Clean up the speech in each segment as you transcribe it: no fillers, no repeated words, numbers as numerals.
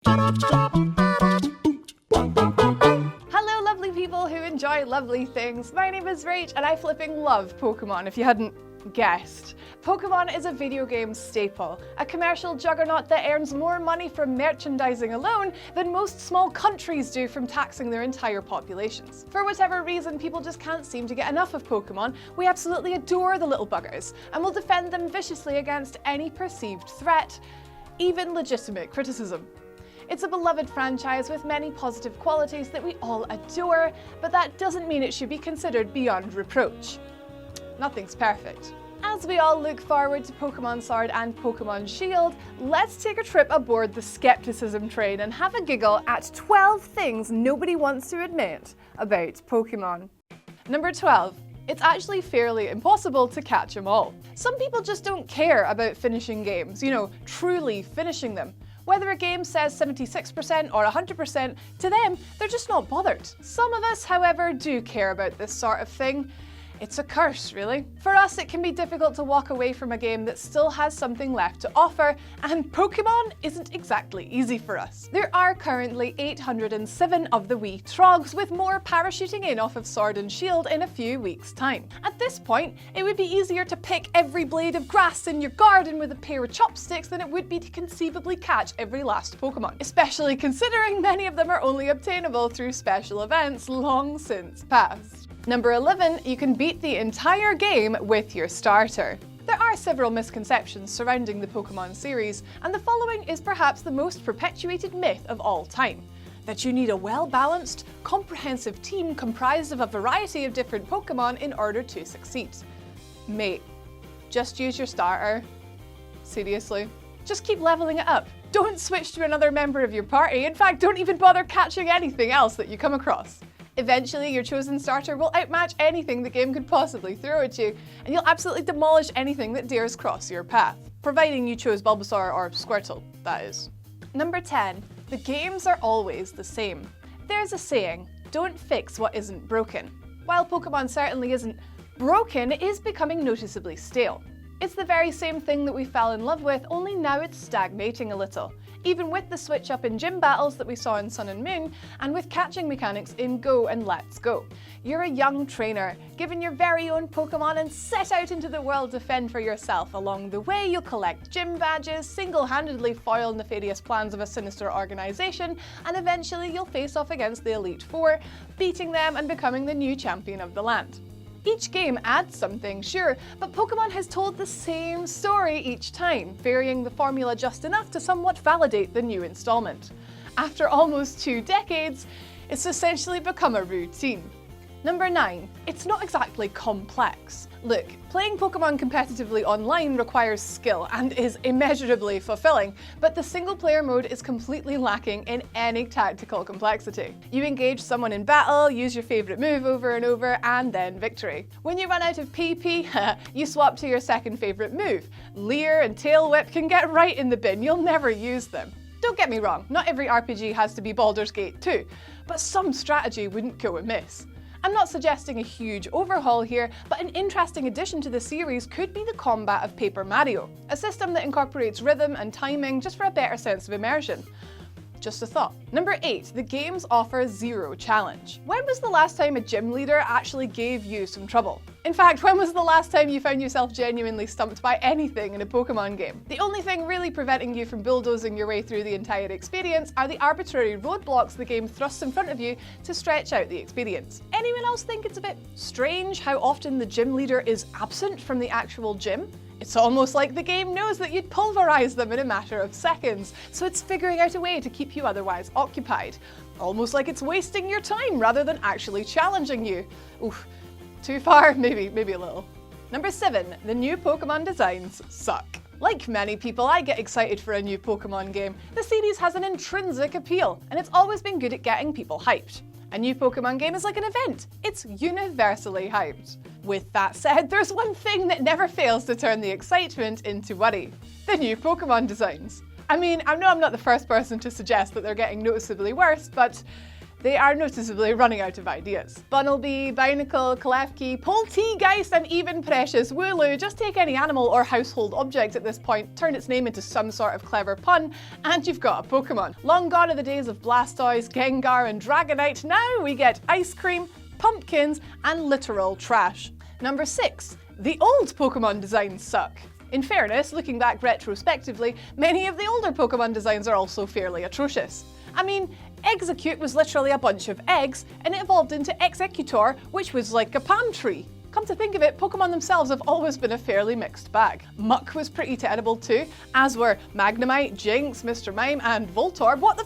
Hello lovely people who enjoy lovely things. My name is Rach and I flipping love Pokémon if you hadn't guessed. Pokémon is a video game staple, a commercial juggernaut that earns more money from merchandising alone than most small countries do from taxing their entire populations. For whatever reason, people just can't seem to get enough of Pokémon. We absolutely adore the little buggers and will defend them viciously against any perceived threat, even legitimate criticism. It's a beloved franchise with many positive qualities that we all adore, but that doesn't mean it should be considered beyond reproach. Nothing's perfect. As we all look forward to Pokémon Sword and Pokémon Shield, let's take a trip aboard the skepticism train and have a giggle at 12 things nobody wants to admit about Pokémon. Number 12. It's actually fairly impossible to catch them all. Some people just don't care about finishing games, truly finishing them. Whether a game says 76% or 100%, to them, they're just not bothered. Some of us, however, do care about this sort of thing. It's a curse, really. For us, it can be difficult to walk away from a game that still has something left to offer, and Pokémon isn't exactly easy for us. There are currently 807 of the wee trogs, with more parachuting in off of Sword and Shield in a few weeks' time. At this point, it would be easier to pick every blade of grass in your garden with a pair of chopsticks than it would be to conceivably catch every last Pokémon, especially considering many of them are only obtainable through special events long since past. Number 11, you can beat the entire game with your starter. There are several misconceptions surrounding the Pokémon series, and the following is perhaps the most perpetuated myth of all time: that you need a well-balanced, comprehensive team comprised of a variety of different Pokémon in order to succeed. Mate, just use your starter. Seriously. Just keep leveling it up. Don't switch to another member of your party. In fact, don't even bother catching anything else that you come across. Eventually, your chosen starter will outmatch anything the game could possibly throw at you, and you'll absolutely demolish anything that dares cross your path. Providing you chose Bulbasaur or Squirtle, that is. Number 10. The games are always the same. There's a saying, don't fix what isn't broken. While Pokémon certainly isn't broken, it is becoming noticeably stale. It's the very same thing that we fell in love with, only now it's stagnating a little. Even with the switch up in gym battles that we saw in Sun and Moon, and with catching mechanics in Go and Let's Go. You're a young trainer, given your very own Pokémon and set out into the world to fend for yourself. Along the way, you'll collect gym badges, single-handedly foil nefarious plans of a sinister organisation, and eventually you'll face off against the Elite Four, beating them and becoming the new champion of the land. Each game adds something, sure, but Pokémon has told the same story each time, varying the formula just enough to somewhat validate the new installment. After almost 2 decades, it's essentially become a routine. Number 9. It's not exactly complex. Look, playing Pokémon competitively online requires skill and is immeasurably fulfilling, but the single-player mode is completely lacking in any tactical complexity. You engage someone in battle, use your favourite move over and over, and then victory. When you run out of PP, you swap to your second favourite move. Leer and Tail Whip can get right in the bin, you'll never use them. Don't get me wrong, not every RPG has to be Baldur's Gate 2, but some strategy wouldn't go amiss. I'm not suggesting a huge overhaul here, but an interesting addition to the series could be the combat of Paper Mario, a system that incorporates rhythm and timing just for a better sense of immersion. Just a thought. Number 8. The games offer zero challenge. When was the last time a gym leader actually gave you some trouble? In fact, when was the last time you found yourself genuinely stumped by anything in a Pokémon game? The only thing really preventing you from bulldozing your way through the entire experience are the arbitrary roadblocks the game thrusts in front of you to stretch out the experience. Anyone else think it's a bit strange how often the gym leader is absent from the actual gym? It's almost like the game knows that you'd pulverize them in a matter of seconds, so it's figuring out a way to keep you otherwise occupied. Almost like it's wasting your time rather than actually challenging you. Oof, too far? Maybe a little. Number 7. The new Pokémon designs suck. Like many people, I get excited for a new Pokémon game. The series has an intrinsic appeal, and it's always been good at getting people hyped. A new Pokémon game is like an event. It's universally hyped. With that said, there's one thing that never fails to turn the excitement into worry: the new Pokémon designs. I mean, I know I'm not the first person to suggest that they're getting noticeably worse, but they are noticeably running out of ideas. Bunnelby, Binacle, Klefki, Poltegeist, and even Precious Wooloo. Just take any animal or household object at this point, turn its name into some sort of clever pun, and you've got a Pokemon. Long gone are the days of Blastoise, Gengar, and Dragonite. Now we get ice cream, pumpkins, and literal trash. Number 6. The old Pokemon designs suck. In fairness, looking back retrospectively, many of the older Pokemon designs are also fairly atrocious. I mean, Execute was literally a bunch of eggs, and it evolved into Executor, which was like a palm tree. Come to think of it, Pokemon themselves have always been a fairly mixed bag. Muck was pretty terrible too, as were Magnemite, Jynx, Mr. Mime, and Voltorb. What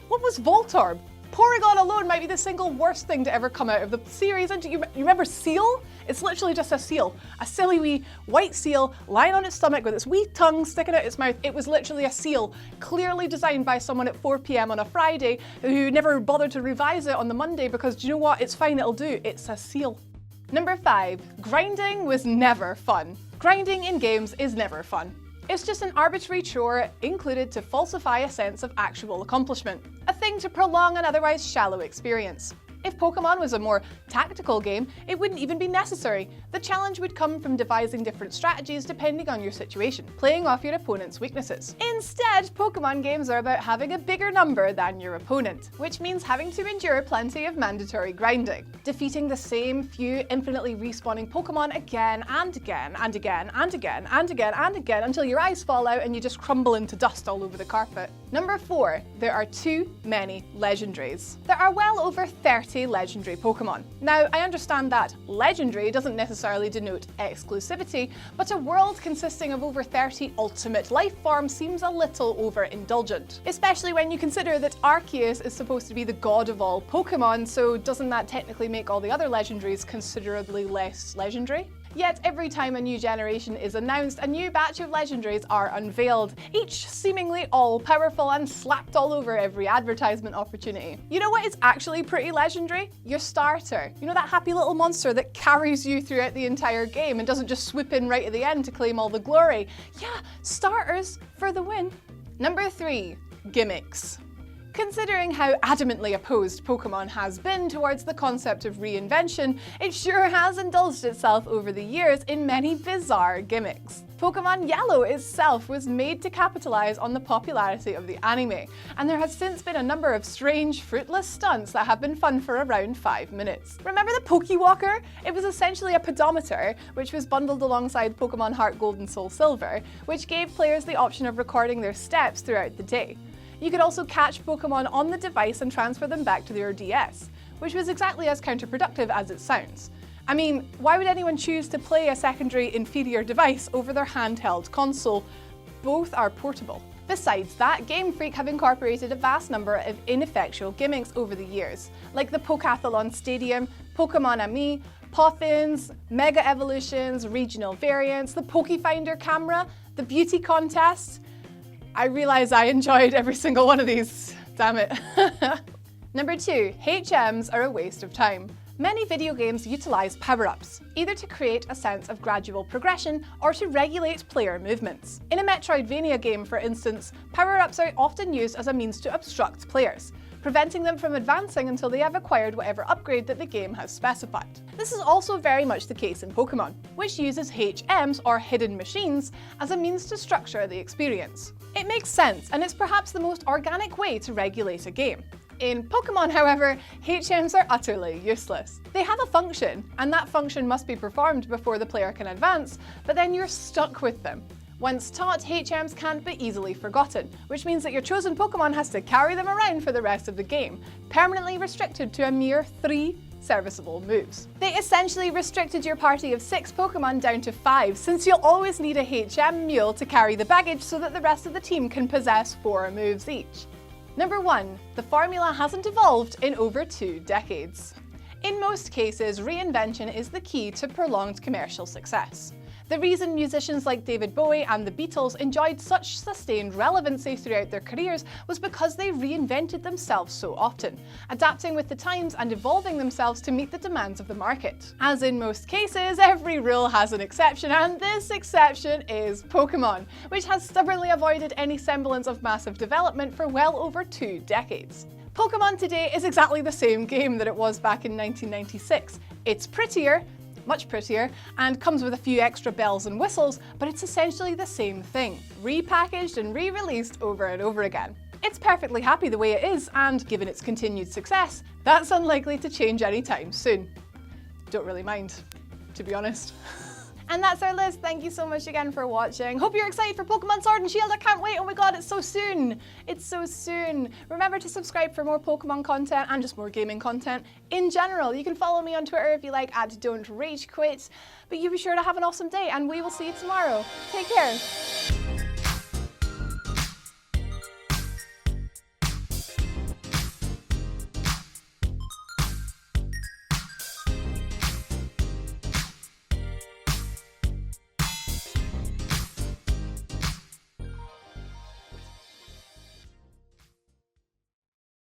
was Voltorb? Porygon alone might be the single worst thing to ever come out of the series. And you remember Seal? It's literally just a seal. A silly wee white seal lying on its stomach with its wee tongue sticking out its mouth. It was literally a seal, clearly designed by someone at 4 p.m. on a Friday who never bothered to revise it on the Monday because, do you know what? It's fine, it'll do. It's a seal. Number 5. Grinding was never fun. Grinding in games is never fun. It's just an arbitrary chore included to falsify a sense of actual accomplishment, a thing to prolong an otherwise shallow experience. If Pokemon was a more tactical game, it wouldn't even be necessary. The challenge would come from devising different strategies depending on your situation, playing off your opponent's weaknesses. Instead, Pokemon games are about having a bigger number than your opponent, which means having to endure plenty of mandatory grinding, defeating the same few infinitely respawning Pokemon again and again and again and again and again and again until your eyes fall out and you just crumble into dust all over the carpet. Number 4. There are too many legendaries. There are well over 30 legendary Pokemon. Now, I understand that legendary doesn't necessarily denote exclusivity, but a world consisting of over 30 ultimate life forms seems a little overindulgent. Especially when you consider that Arceus is supposed to be the god of all Pokemon, so doesn't that technically make all the other legendaries considerably less legendary? Yet every time a new generation is announced, a new batch of legendaries are unveiled, each seemingly all-powerful and slapped all over every advertisement opportunity. You know what is actually pretty legendary? Your starter. You know that happy little monster that carries you throughout the entire game and doesn't just swoop in right at the end to claim all the glory? Yeah, starters for the win. Number 3. Gimmicks. Considering how adamantly opposed Pokemon has been towards the concept of reinvention, it sure has indulged itself over the years in many bizarre gimmicks. Pokemon Yellow itself was made to capitalize on the popularity of the anime, and there has since been a number of strange, fruitless stunts that have been fun for around 5 minutes. Remember the Pokewalker? It was essentially a pedometer, which was bundled alongside Pokemon Heart Gold and Soul Silver, which gave players the option of recording their steps throughout the day. You could also catch Pokemon on the device and transfer them back to their DS, which was exactly as counterproductive as it sounds. I mean, why would anyone choose to play a secondary inferior device over their handheld console? Both are portable. Besides that, Game Freak have incorporated a vast number of ineffectual gimmicks over the years, like the Pokathlon Stadium, Pokemon Ami, Pothins, Mega Evolutions, regional variants, the Pokefinder camera, the beauty contest. I realise I enjoyed every single one of these, damn it. Number 2, HMs are a waste of time. Many video games utilise power-ups, either to create a sense of gradual progression or to regulate player movements. In a Metroidvania game, for instance, power-ups are often used as a means to obstruct players, preventing them from advancing until they have acquired whatever upgrade that the game has specified. This is also very much the case in Pokemon, which uses HMs, or hidden machines, as a means to structure the experience. It makes sense, and it's perhaps the most organic way to regulate a game. In Pokemon, however, HMs are utterly useless. They have a function, and that function must be performed before the player can advance, but then you're stuck with them. Once taught, HMs can't be easily forgotten, which means that your chosen Pokemon has to carry them around for the rest of the game, permanently restricted to a mere 3 serviceable moves. They essentially restricted your party of 6 Pokemon down to 5, since you'll always need a HM mule to carry the baggage so that the rest of the team can possess 4 moves each. Number 1. The formula hasn't evolved in over 2 decades. In most cases, reinvention is the key to prolonged commercial success. The reason musicians like David Bowie and the Beatles enjoyed such sustained relevancy throughout their careers was because they reinvented themselves so often, adapting with the times and evolving themselves to meet the demands of the market. As in most cases, every rule has an exception, and this exception is Pokémon, which has stubbornly avoided any semblance of massive development for well over 2 decades. Pokémon today is exactly the same game that it was back in 1996. It's prettier, much prettier, and comes with a few extra bells and whistles, but it's essentially the same thing, repackaged and re-released over and over again. It's perfectly happy the way it is, and given its continued success, that's unlikely to change anytime soon. Don't really mind, to be honest. And that's our list. Thank you so much again for watching. Hope you're excited for Pokemon Sword and Shield. I can't wait. Oh my god, it's so soon. It's so soon. Remember to subscribe for more Pokemon content and just more gaming content in general. You can follow me on Twitter if you like at Don't Rage Quit. But you be sure to have an awesome day, and we will see you tomorrow. Take care.